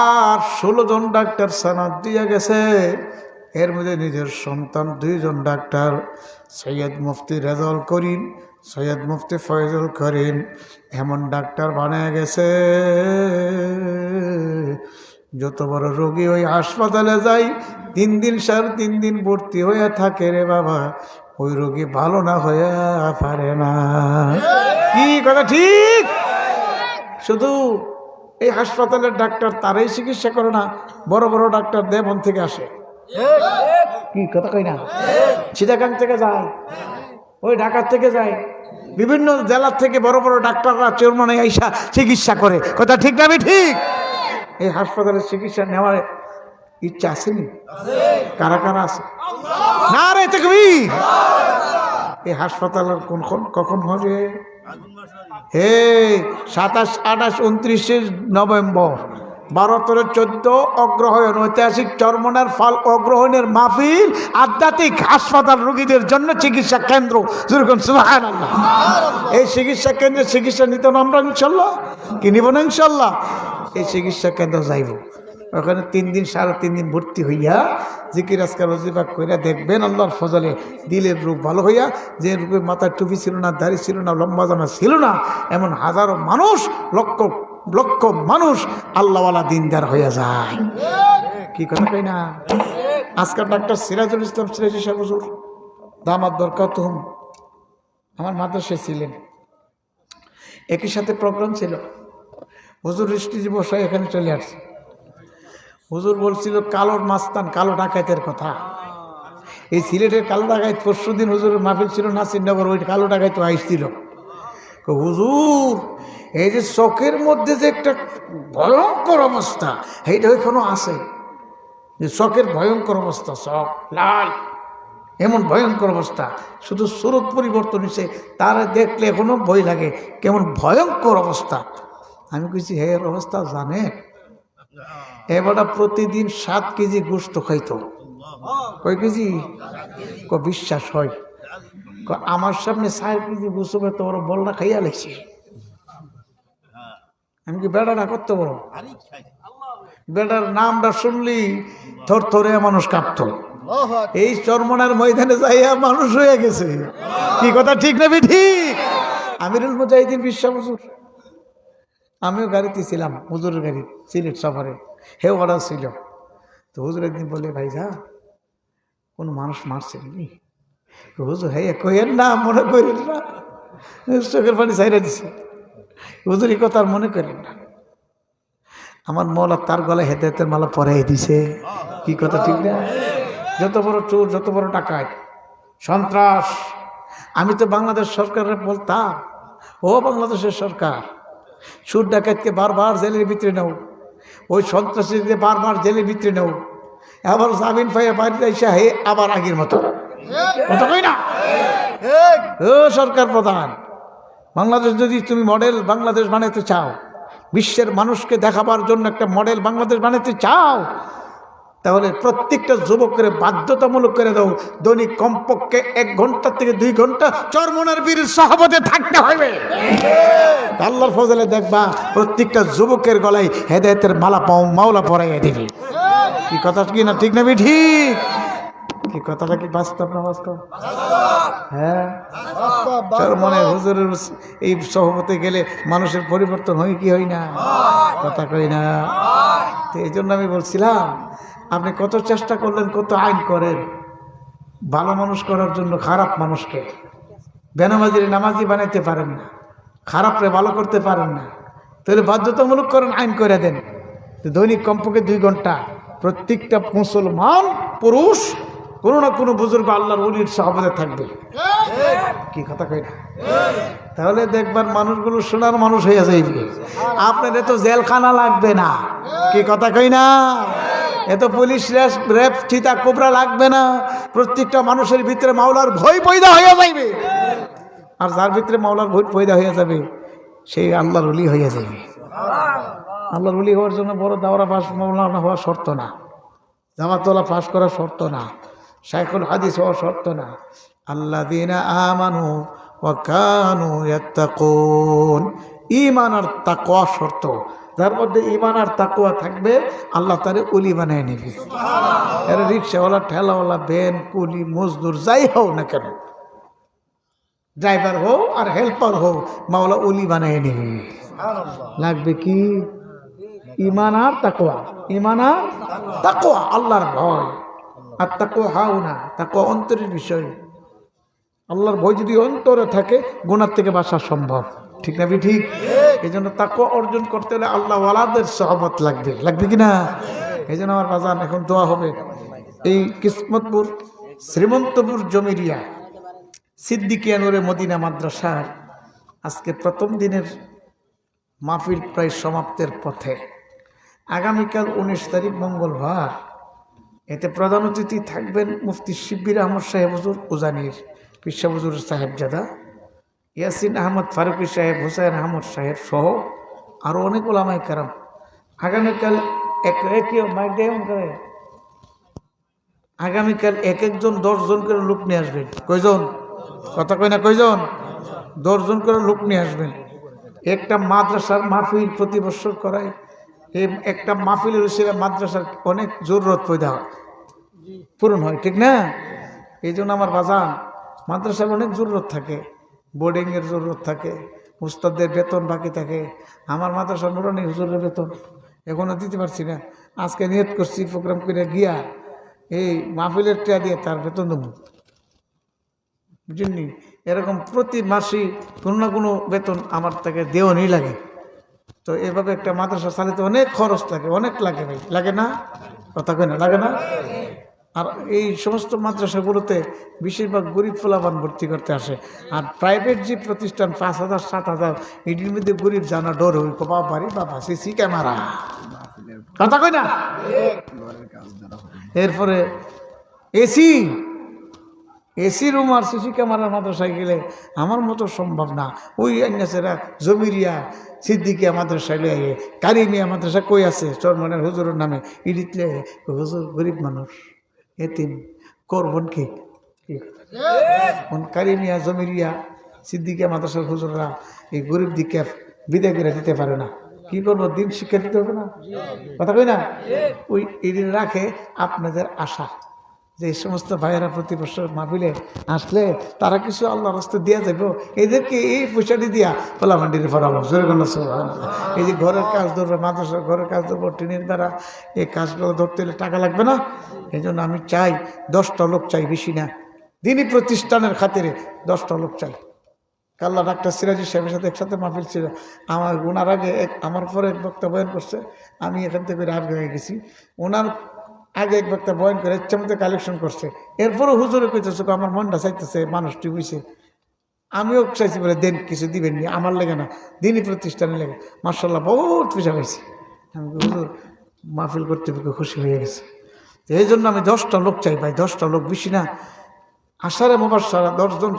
আর 16 জন ডাক্তার সনদ দিয়ে গেছে। এর মধ্যে নিজের সন্তান 2 জন ডাক্তার, সৈয়দ মুফতি রেজাউল করিম, সৈয়দ মুফতি ফয়জুল করিম, এমন ডাক্তার বানিয়ে গেছে যত বড় রোগী ওই হাসপাতালে যাই 3 দিন 3.5 দিন ভর্তি হয়ে থাকে রে বাবা, ওই রোগী ভালো না হয়ে পারে না। কি কথা ঠিক? শুধু এই হাসপাতালের ডাক্তার তারাই চিকিৎসা করে না, বড় বড় ডাক্তার দেবন থেকে আসে। কি কথা কই না? চিটাগাং থেকে যায়, ওই ঢাকা থেকে যায়, বিভিন্ন জেলার থেকে বড় বড় ডাক্তাররা চরমনে আইসা চিকিৎসা করে। কথা ঠিক না? ঠিক। এই হাসপাতালের চিকিৎসা নেওয়ার ইচ্ছা আসেনি? কারা কারা আছে? না রে তাকবীর। এই হাসপাতালের কখন হবে? 27, 28, 29 নভেম্বর 12, 13, 14 অগ্রহায়ণ ঐতিহাসিক চরমনার ফল অগ্রহণের মাহফিল, আধ্যাত্মিক হাসপাতাল, রোগীদের জন্য চিকিৎসা কেন্দ্র। যেরকম সুবহানাল্লাহ। এই চিকিৎসা কেন্দ্রে চিকিৎসা নিতে আমরা ইনশাল্লাহ, কি নিব না ইনশাল্লাহ? এই চিকিৎসা কেন্দ্র যাইব, ওখানে 3 দিন 3.5 দিন ভর্তি হইয়া জিকির আজকার ওজিফা কইরা দেখবেন আল্লাহর ফজলে দিলের রোগ ভালো হইয়া, যে রোগের মাথায় টুপি ছিল না, দাড়ি ছিল না, লম্বা জামা ছিল না, এমন হাজারো মানুষ, লক্ষ লক্ষ মানুষ আল্লাহওয়ালা দিনদার হইয়া যায়। কি কথা কই না? আজকাল ডাক্তার সিরাজুল ইসলাম সিরাজি সাহেব হুজুর দামাত বরকাতুহুম আমার মাদ্রাসায় ছিলেন, একই সাথে প্রোগ্রাম ছিল। হুজুর স্টেজে বসে এখানে চলে আসছে। হুজুর বলছিল কালোর মাস্তান, কালো ডাকাইতের কথা। এই সিলেটের কালো ডাকাইত পরশুদিন হুজুরের মাহফিল ছিল নাসিরনগর, ওই কালো ডাকাইত আইসছিল। হুজুর এই যে চোখের মধ্যে যে একটা ভয়ঙ্কর অবস্থা, এইটা ওইখানেও আছে, যে চোখের ভয়ঙ্কর অবস্থা, চোখ লাল, এমন ভয়ঙ্কর অবস্থা, শুধু সুরত পরিবর্তন হয়েছে, তারা দেখলে এখনো ভয় লাগে, কেমন ভয়ঙ্কর অবস্থা। আমি কইছি হে এর অবস্থা জানে? এবারটা প্রতিদিন 7 কেজি গোস্ত খাইতো। কয় কেজি? বিশ্বাস হয়? আমার সামনে 4 কেজি গোস্ত তোমার বলটা খাইয়া লেগছে। আমি কি বেড়াটা করতে বড়? বেড়ার নামটা শুনলি থর থরে মানুষ কাঁপত। এই চরমনার ময়দানে যাইয়া মানুষ হয়ে গেছে। কি কথা ঠিক না? ঠিক। আমিরুল মুজাহিদিন বিশ্ব হুজুর, আমিও গাড়িতে ছিলাম, হুজুরের গাড়ি, সিলেট সফরে, হেও ওরা ছিল। তো হুজুর একদিন বলে, ভাই যা কোনো মানুষ মারছে নাকি? হুজুর হ্যাঁ কইেন না, মনে করেন না, চোখের পানি ছাইরা দিছে। হুজুর এই কথা আর মনে করেন না। আমার মৌলা তার গলায় হেদায়েতের মালা পরাই দিছে। কি কথা ঠিক না? যত বড় চোর, যত বড় ডাকাত, সন্ত্রাস, আমি তো বাংলাদেশ সরকারের বলতাম, ও বাংলাদেশের সরকার, চোর ডাকাতকে বারবার জেলের ভিতরে নাও, ওই সন্ত্রাসীদের বারবার জেলের ভিতরে নাও, আবার জামিন পাইয়া বাড়িতে এসে হে আবার আগের মতো। কথা কই না? ঠিক ও সরকার প্রধান, বাংলাদেশ যদি তুমি মডেল বাংলাদেশ বানাতে চাও, বিশ্বের মানুষকে দেখাবার জন্য একটা মডেল বাংলাদেশ বানাতে চাও, তাহলে প্রত্যেকটা যুবকের বাধ্যতামূলক করে দাও দৈনিক কমপক্ষে 1 ঘন্টা থেকে 2 ঘন্টা চরমনের বীরের সহবতে থাকতে হবে। আল্লাহর ফজলে দেখবা প্রত্যেকটা যুবকের গলায় হেদায়েতের মাওলা পরাইয়া দিবে। কি কথা কি না ঠিক না ঠিক? কি কথাটা কি বাস্তব না বাস্তব? হ্যাঁ, বাস্তব চরমনের হুজুরের এই সহবতে গেলে মানুষের পরিবর্তন হয় কি হয় না? কথা কই না? তো এই জন্য আমি বলছিলাম, আপনি কত চেষ্টা করলেন, কত আইন করেন ভালো মানুষ করার জন্য, খারাপ মানুষকে বেনামাজির নামাজি বানাইতে পারেন না, খারাপরে ভালো করতে পারেন না, তাহলে বাধ্যতামূলক করেন, আইন করে দেন তো দৈনিক কমপক্ষে 2 ঘন্টা প্রত্যেকটা মুসলমান পুরুষ কোনো না কোনো বুজুর্গ আল্লাহর ওলির সহবতে থাকবে। কি কথা কই না? তাহলে দেখবার মানুষগুলো সোনার মানুষ হয়ে যাইবে। আপনার এত জেলখানা লাগবে না। কি কথা কই না? এত পুলিশ রেপ চিতা কোবরা লাগবে না। প্রত্যেকটা মানুষের ভিতরে মাওলার ভয় পয়দা হয়ে যাইবে, আর যার ভিতরে মাওলার ভয় পয়দা হয়ে যাবে সেই আল্লাহর ওলি হয়ে যাবে। আল্লাহর ওলি হওয়ার জন্য বড় দাওরা পাস মাওলানা হওয়া শর্ত না, জামাতওয়ালা পাস করা শর্ত না, শাইখুল হাদিস হওয়া শর্ত না। আল্লাযীনা আমানু ওয়া কানু ইয়াত্তাকুন, ঈমান আর তাকওয়া শর্ত। যার মধ্যে ঈমান আর তাকওয়া থাকবে আল্লাহ তারে ওলি বানায় নেবে। এর রিক্সাওয়ালা, ঠেলাওয়ালা, ভ্যান, কুলি, মজদুর যাই হোক না কেন, ড্রাইভার হোক আর হেল্পার হোক, মাওলা ওলি বানায় নেবে। লাগবে কি? ঈমান আর তাকওয়া। ঈমান আর তাকওয়া, আল্লাহর ভয়। আর তাকওয়া হাও না, তাকওয়া অন্তরের বিষয়। আল্লাহর ভয় যদি অন্তরে থাকে গুনাহ থেকে বাঁচা সম্ভব। ঠিক না ঠিক? এই জন্য তাকওয়া অর্জন করতে হলে আল্লাহ ওয়ালাদের সহবত লাগবে। লাগবে কিনা? এই জন্য আমার বাজান এখন দোয়া হবে। এই কিসমতপুর শ্রীমন্তপুর জমিরিয়া সিদ্দিকিয়া নূরে মদিনা মাদ্রাসার আজকে প্রথম দিনের মাহফিল প্রায় সমাপ্তের পথে। আগামীকাল 19 তারিখ মঙ্গলবার, এতে প্রধান অতিথি থাকবেন মুফতি শিব্বির আহমদ সাহেব হুজুর উজানির, পিসা হুজুর সাহেবজাদা, ইয়াসিন আহমদ ফারুকি সাহেব, হুসাইন আহমদ সাহেব সহ আরও অনেক ওলামায়ে কেরাম। আগামীকাল আগামীকাল এক একজন 10 জন করে লোক নিয়ে আসবেন। কয়জন? কথা কয় না কয়জন? 10 জন করে লোক নিয়ে আসবেন। একটা মাদ্রাসার মাহফিল প্রতি বছর করায়, এই একটা মাহফিলের উসিলায় মাদ্রাসার অনেক জরুরত পয়দা হয়, পূরণ হয়। ঠিক না? এই জন্য আমার বাজান, মাদ্রাসার অনেক জরুরত থাকে, বোর্ডিংয়ের জরুরত থাকে, উস্তাদদের বেতন বাকি থাকে। আমার মাদ্রাসার নুরানি হুজুরের বেতন এখনও দিতে পারছি না। আজকে নিয়ত করছি প্রোগ্রাম করে গিয়া এই মাহফিলের টিয়া দিয়ে তার বেতন দেবো, বুঝলেননি? এরকম প্রতি মাসে কোনো না কোনো বেতন আমার তাকে দেওয়ানি লাগে। তো এভাবে একটা মাদ্রাসা চালাতে অনেক খরচ লাগে, অনেক লাগে ভাই, লাগে না? কথা কয় না, লাগে না? আর এই সমস্ত মাদ্রাসাগুলোতে বেশিরভাগ গরিব ফলাফান ভর্তি করতে আসে। আর প্রাইভেট যে প্রতিষ্ঠান 5,000 7,000, এটির মধ্যে গরিব জানা ডর হই, বাবা বাড়ি বাবা সিসি ক্যামেরা, কথা কয় না? এরপরে এসি রুম আর সিসি ক্যামেরার মাদ্রাসায় গেলে আমার মতো সম্ভব না। ওই আইনাছেরা জমিরিয়া সিদ্দিকিয়া মাদ্রাসায় লয়ে আইয়ে, কারিমিয়া মাদ্রাসা কই আছে চরমনের হুজুরের নামে, ইডিতলে হুজুর গরিব মানুষ, এতিম করবন কি? কারিমিয়া জমিরিয়া সিদ্দিকিয়া মাদ্রাসার হুজুররা এই গরিব দিকে বিদায় করে দিতে পারে না। কি করবো? দিন শিক্ষা দিতে হবে না? কথা কই না? ওই এদিন রাখে আপনাদের আশা যে এই সমস্ত ভাইয়েরা প্রতি বছর মাহফিলে আসলে তারা কিছু আল্লাহর রাস্তায় দেওয়া যাবে, এদেরকে এই পয়সাটি দিয়া পোলামান্ডির ফরাবো। এই যে ঘরের কাজ ধরবে, মাদ্রাসার ঘরের কাজ ধরবো, টিনের দ্বারা এই কাজগুলো ধরতে হলে টাকা লাগবে না? এই জন্য আমি চাই 10টা লোক চাই, বেশি না। দিনই প্রতিষ্ঠানের খাতিরে 10টা লোক চাই। কাল্লা ডাক্তার সিরাজি সাহেবের সাথে একসাথে মাহফিল ছিল আমার। ওনার আগে আমার পরে এক বক্তা বয়ান করছে, আমি এখান থেকে রাত হয়ে গেছি। ওনার আগে এক বক্তা বয়ান করে ইচ্ছা মতো কালেকশন করছে। এরপরও হুজুরে কইতেছে আমার মনটা চাইতেছে মানুষটি বুঝছে, আমিও চাইছি বলে দেন কিছু দিবেন নি, আমার লেগে না, দিনই প্রতিষ্ঠানে লেগে। মার্শাল্লাহ বহুত পয়সা পাইছি। আমি হুজুর মাহফিল করতে খুশি হয়ে গেছে। এই জন্য আমি 10টা লোক চাই ভাই, 10টা লোক, বেশি না। আশারে মুবাশশারা 10 জন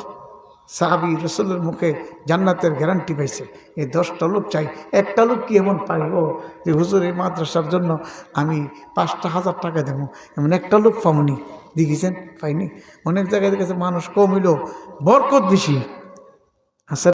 সাহাবী রাসূলের মুখে জান্নাতের গ্যারান্টি পাইছে। এই 10টা লোক চাই, একটা লোক কি এমন পাইব যে হুজুর এই মাদ্রাসার জন্য আমি 5,000 টাকা দেবো, এমন একটা লোক পামনি? দেখেছেন? পাইনি। অনেক জায়গায় দেখেছে মানুষ কম হইলেও বরকত বেশি।